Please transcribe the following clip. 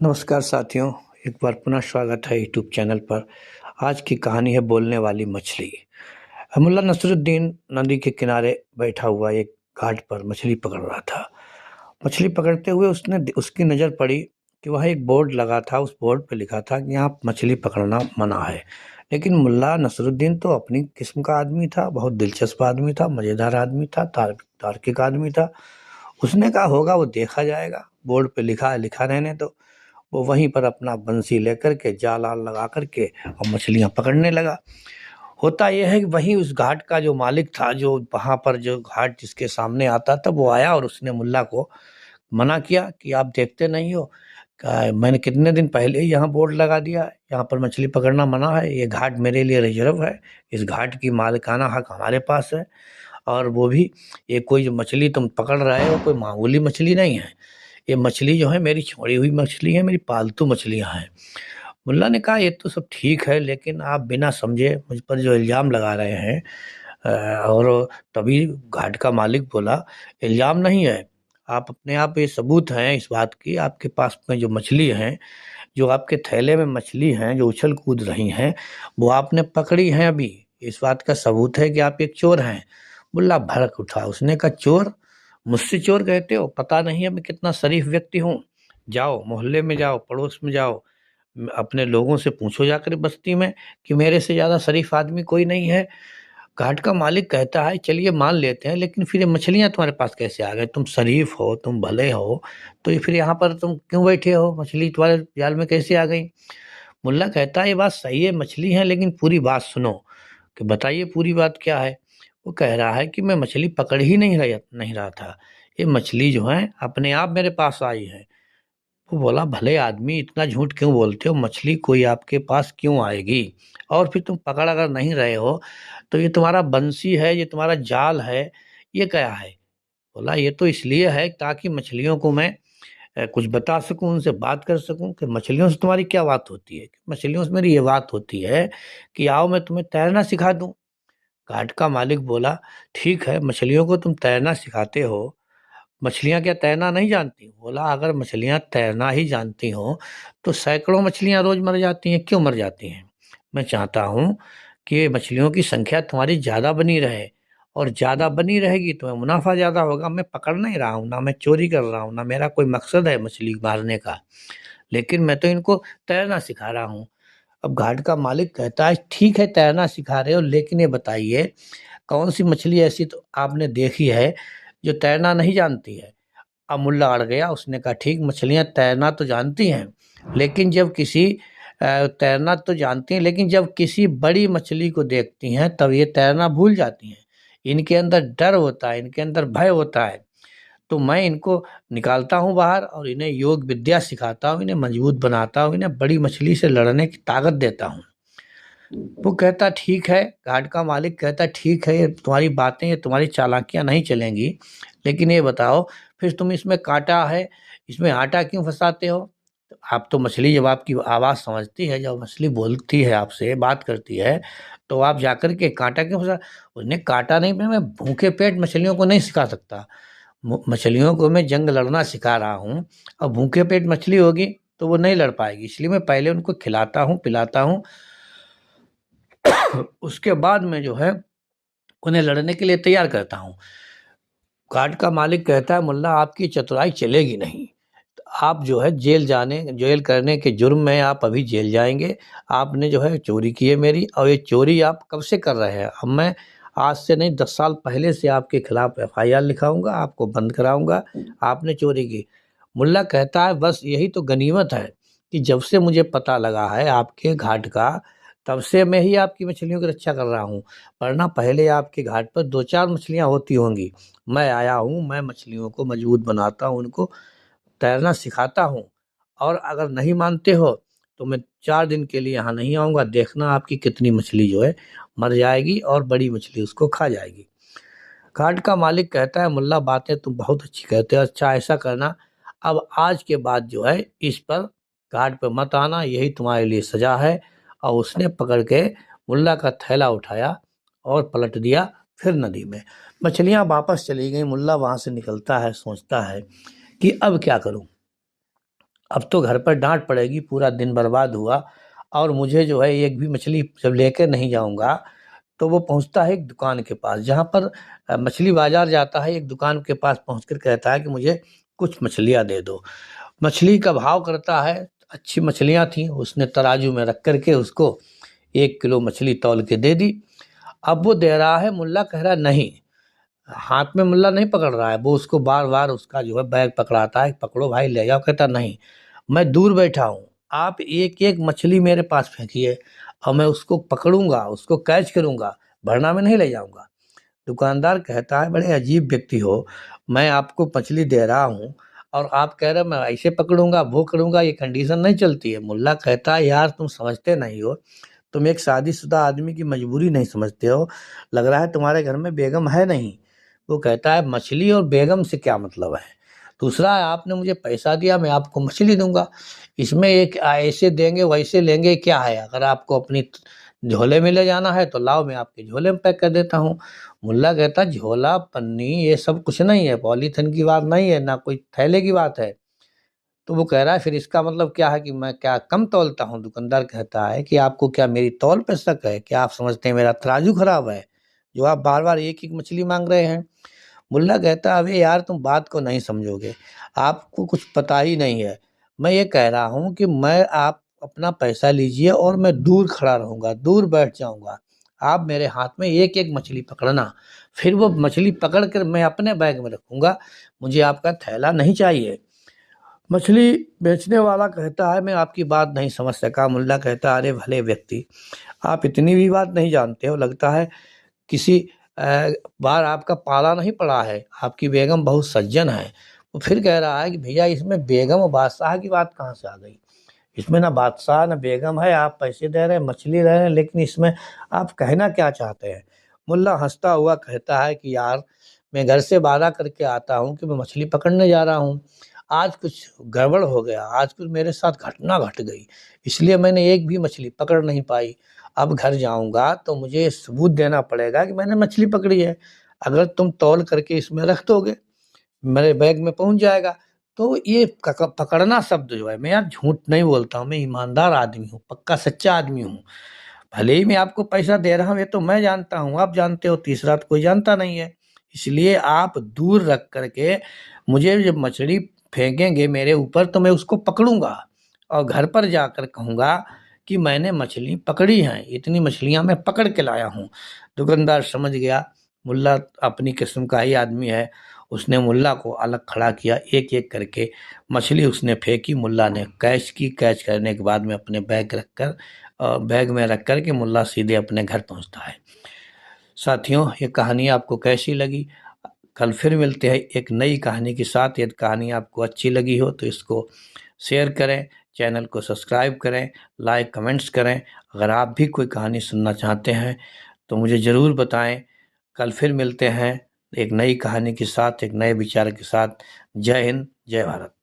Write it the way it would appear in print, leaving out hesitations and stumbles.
नमस्कार साथियों, एक बार पुनः स्वागत है यूट्यूब चैनल पर। आज की कहानी है बोलने वाली मछली। मुल्ला नसरुद्दीन नदी के किनारे बैठा हुआ एक घाट पर मछली पकड़ रहा था। मछली पकड़ते हुए उसकी नज़र पड़ी कि वह एक बोर्ड लगा था। उस बोर्ड पर लिखा था कि यहाँ मछली पकड़ना मना है। लेकिन मुल्ला नसरुद्दीन तो अपनी किस्म का आदमी था, बहुत दिलचस्प आदमी था, मज़ेदार आदमी था, तार्किक आदमी था। उसने कहा होगा वो देखा जाएगा, बोर्ड पे लिखा है लिखा रहने दो। वो वहीं पर अपना बंसी लेकर के जाल-आल लगा कर के और मछलियाँ पकड़ने लगा। होता ये है कि वहीं उस घाट का जो मालिक था, जो वहाँ पर जो घाट जिसके सामने आता था, वो आया और उसने मुल्ला को मना किया कि आप देखते नहीं हो, मैंने कितने दिन पहले ही यहाँ बोर्ड लगा दिया है, यहाँ पर मछली पकड़ना मना है, ये घाट मेरे लिए रिजर्व है, इस घाट की मालिकाना हक हमारे पास है। और वो भी ये कोई जो मछली तुम पकड़ रहे हो कोई मामूली मछली नहीं है। ये मछली जो है मेरी छोड़ी हुई मछली है, मेरी पालतू मछलियाँ हैं। मुल्ला ने कहा ये तो सब ठीक है, लेकिन आप बिना समझे मुझ पर जो इल्ज़ाम लगा रहे हैं। और तभी घाट का मालिक बोला, इल्ज़ाम नहीं है, आप अपने आप ये सबूत हैं इस बात की, आपके पास में जो मछली हैं, जो आपके थैले में मछली हैं, जो उछल कूद रही हैं, वो आपने पकड़ी हैं अभी। इस बात का सबूत है कि आप एक चोर हैं। मुल्ला भड़क उठा, उसने कहा चोर? मुझसे चोर कहते हो? पता नहीं है मैं कितना शरीफ व्यक्ति हूँ। जाओ मोहल्ले में जाओ, पड़ोस में जाओ, अपने लोगों से पूछो जाकर बस्ती में कि मेरे से ज़्यादा शरीफ आदमी कोई नहीं है। घाट का मालिक कहता है चलिए मान लेते हैं, लेकिन फिर ये मछलियाँ तुम्हारे पास कैसे आ गई? तुम शरीफ हो, तुम भले हो, तो ये फिर यहाँ पर तुम क्यों बैठे हो? मछली तुम्हारे जाल में कैसे आ गई? मुल्ला कहता है ये बात सही है, मछली है, लेकिन पूरी बात सुनो। कि बताइए पूरी बात क्या है? वो कह रहा है कि मैं मछली पकड़ ही नहीं रहा था। ये मछली जो है अपने आप मेरे पास आई है। वो बोला भले आदमी इतना झूठ क्यों बोलते हो? मछली कोई आपके पास क्यों आएगी? और फिर तुम पकड़ अगर नहीं रहे हो तो ये तुम्हारा बंसी है, ये तुम्हारा जाल है, ये क्या है? बोला ये तो इसलिए है ताकि मछलियों को मैं कुछ बता सकूं, उनसे बात कर सकूं कि मछलियों से तुम्हारी क्या बात होती है? मछलियों से मेरी ये बात होती है कि आओ मैं तुम्हें तैरना सिखा दूं। घाट का मालिक बोला ठीक है, मछलियों को तुम तैरना सिखाते हो, मछलियाँ क्या तैरना नहीं जानती? बोला अगर मछलियाँ तैरना ही जानती हों, तो सैकड़ों मछलियाँ रोज़ मर जाती हैं, क्यों मर जाती हैं? मैं चाहता हूँ कि ये मछलियों की संख्या तुम्हारी ज़्यादा बनी रहे, और ज़्यादा बनी रहेगी तो मुनाफ़ा ज़्यादा होगा। मैं पकड़ नहीं रहा हूँ, ना मैं चोरी कर रहा हूँ, ना मेरा कोई मकसद है मछली मारने का, लेकिन मैं तो इनको तैरना सिखा रहा हूँ। अब घाट का मालिक कहता है ठीक है तैरना सिखा रहे हो, लेकिन ये बताइए कौन सी मछली ऐसी तो आपने देखी है जो तैरना नहीं जानती है? अब मुल्ला अड़ गया, उसने कहा ठीक मछलियाँ तैरना तो जानती हैं, लेकिन जब किसी तैरना तो जानती हैं, लेकिन जब किसी बड़ी मछली को देखती हैं तब ये तैरना भूल जाती हैं। इनके अंदर डर होता है, इनके अंदर भय होता है। तो मैं इनको निकालता हूँ बाहर और इन्हें योग विद्या सिखाता हूँ, इन्हें मजबूत बनाता हूँ, इन्हें बड़ी मछली से लड़ने की ताकत देता हूँ। वो कहता ठीक है, घाट का मालिक कहता ठीक है, ये तुम्हारी बातें, ये तुम्हारी चालाकियाँ नहीं चलेंगी, लेकिन ये बताओ फिर तुम इसमें काँटा है, इसमें आटा क्यों फँसाते हो? तो आप तो मछली जब आपकी आवाज़ समझती है, जब मछली बोलती है आपसे, बात करती है, तो आप जाकर के काँटा क्यों फँसा? उसने काँटा नहीं, मैं भूखे पेट मछलियों को नहीं सिखा सकता। मछलियों को मैं जंग लड़ना सिखा रहा हूँ, और भूखे पेट मछली होगी तो वो नहीं लड़ पाएगी, इसलिए मैं पहले उनको खिलाता हूँ, पिलाता हूँ, उसके बाद में जो है उन्हें लड़ने के लिए तैयार करता हूँ। घाट का मालिक कहता है मुल्ला आपकी चतुराई चलेगी नहीं। तो आप जो है जेल करने के जुर्म में आप अभी जेल जाएँगे। आपने जो है चोरी की है मेरी, और ये चोरी आप कब से कर रहे हैं? अब मैं आज से नहीं 10 साल पहले से आपके खिलाफ एफआईआर लिखाऊँगा, आपको बंद कराऊँगा, आपने चोरी की। मुल्ला कहता है बस यही तो गनीमत है कि जब से मुझे पता लगा है आपके घाट का, तब से मैं ही आपकी मछलियों की रक्षा कर रहा हूँ, वरना पहले आपके घाट पर 2-4 मछलियाँ होती होंगी। मैं आया हूँ, मैं मछलियों को मजबूत बनाता हूँ, उनको तैरना सिखाता हूँ, और अगर नहीं मानते हो तो मैं 4 दिन के लिए यहाँ नहीं आऊँगा, देखना आपकी कितनी मछली जो है मर जाएगी और बड़ी मछली उसको खा जाएगी। घाट का मालिक कहता है मुल्ला बातें तुम बहुत अच्छी कहते हो, अच्छा ऐसा करना, अब आज के बाद जो है इस पर घाट पे मत आना, यही तुम्हारे लिए सज़ा है। और उसने पकड़ के मुल्ला का थैला उठाया और पलट दिया फिर नदी में। मछलियाँ वापस चली गईं, मुल्ला वहाँ से निकलता है, सोचता है कि अब क्या करूँ? अब तो घर पर डांट पड़ेगी, पूरा दिन बर्बाद हुआ। और मुझे जो है एक भी मछली जब लेकर नहीं जाऊंगा, तो वो पहुंचता है एक दुकान के पास, जहाँ पर मछली बाजार जाता है। एक दुकान के पास पहुंचकर कहता है कि मुझे कुछ मछलियाँ दे दो। मछली का भाव करता है, अच्छी मछलियाँ थी, उसने तराजू में रख करके उसको 1 किलो मछली तौल के दे दी। अब वो दे रहा है, मुल्ला कह रहा है नहीं, हाथ में मुल्ला नहीं पकड़ रहा है, वो उसको बार बार उसका जो है बैग पकड़ाता है, पकड़ो भाई ले जाओ। कहता नहीं, मैं दूर बैठा हूँ, आप एक एक मछली मेरे पास फेंकिए और मैं उसको पकड़ूंगा, उसको कैच करूंगा, भरना में नहीं ले जाऊंगा। दुकानदार कहता है बड़े अजीब व्यक्ति हो, मैं आपको मछली दे रहा हूँ और आप कह रहे मैं ऐसे पकड़ूंगा वो करूंगा, ये कंडीशन नहीं चलती है। मुल्ला कहता है यार तुम समझते नहीं हो, तुम एक शादीशुदा आदमी की मजबूरी नहीं समझते हो, लग रहा है तुम्हारे घर में बेगम है नहीं। वो कहता है मछली और बेगम से क्या मतलब है, दूसरा है आपने मुझे पैसा दिया, मैं आपको मछली दूंगा, इसमें एक ऐसे देंगे वैसे लेंगे क्या है, अगर आपको अपनी झोले में ले जाना है तो लाओ, मैं आपके झोले में पैक कर देता हूँ। मुल्ला कहता झोला पन्नी ये सब कुछ नहीं है, पॉलीथिन की बात नहीं है, ना कोई थैले की बात है। तो वो कह रहा है फिर इसका मतलब क्या है कि मैं क्या कम तौलता हूँ। दुकानदार कहता है कि आपको क्या मेरी तौल पे शक है, क्या आप समझते हैं मेरा तराजू खराब है जो आप बार बार एक एक मछली मांग रहे हैं। मुल्ला कहता है अबे यार तुम बात को नहीं समझोगे, आपको कुछ पता ही नहीं है। मैं ये कह रहा हूँ कि मैं आप अपना पैसा लीजिए और मैं दूर खड़ा रहूँगा, दूर बैठ जाऊँगा, आप मेरे हाथ में एक एक मछली पकड़ना, फिर वो मछली पकड़ कर मैं अपने बैग में रखूँगा, मुझे आपका थैला नहीं चाहिए। मछली बेचने वाला कहता है मैं आपकी बात नहीं समझ सका। मुल्ला कहता है अरे भले व्यक्ति, आप इतनी भी बात नहीं जानते हो, लगता है किसी बार आपका पाला नहीं पड़ा है, आपकी बेगम बहुत सज्जन है। वो फिर कह रहा है कि भैया इसमें बेगम और बादशाह की बात कहाँ से आ गई, इसमें ना बादशाह ना बेगम है, आप पैसे दे रहे हैं मछली ले रहे हैं, लेकिन इसमें आप कहना क्या चाहते हैं। मुल्ला हंसता हुआ कहता है कि यार मैं घर से वादा करके आता हूँ कि मैं मछली पकड़ने जा रहा हूँ, आज कुछ गड़बड़ हो गया, आज कुछ मेरे साथ घटना घट गई, इसलिए मैंने एक भी मछली पकड़ नहीं पाई। अब घर जाऊंगा तो मुझे सबूत देना पड़ेगा कि मैंने मछली पकड़ी है, अगर तुम तौल करके इसमें रख दोगे मेरे बैग में पहुंच जाएगा। तो ये पकड़ना शब्द जो है, मैं यार झूठ नहीं बोलता हूँ, मैं ईमानदार आदमी हूँ, पक्का सच्चा आदमी हूँ। भले ही मैं आपको पैसा दे रहा हूँ ये तो मैं जानता हूँ, आप जानते हो, तीसरा तो कोई जानता नहीं है। इसलिए आप दूर रख करके मुझे जब मछली फेंकेंगे मेरे ऊपर तो मैं उसको पकड़ूंगा और घर पर जाकर कहूँगा कि मैंने मछली पकड़ी है, इतनी मछलियाँ मैं पकड़ के लाया हूँ। दुकानदार समझ गया मुल्ला अपनी किस्म का ही आदमी है, उसने मुल्ला को अलग खड़ा किया, एक एक करके मछली उसने फेंकी, मुल्ला ने कैच की, कैच करने के बाद में अपने बैग में रख कर के मुल्ला सीधे अपने घर पहुंचता है। साथियों ये कहानी आपको कैसी लगी, कल फिर मिलते हैं एक नई कहानी के साथ। यदि कहानी आपको अच्छी लगी हो तो इसको शेयर करें, चैनल को सब्सक्राइब करें, लाइक कमेंट्स करें। अगर आप भी कोई कहानी सुनना चाहते हैं तो मुझे ज़रूर बताएं। कल फिर मिलते हैं एक नई कहानी के साथ, एक नए विचार के साथ। जय हिंद, जय भारत।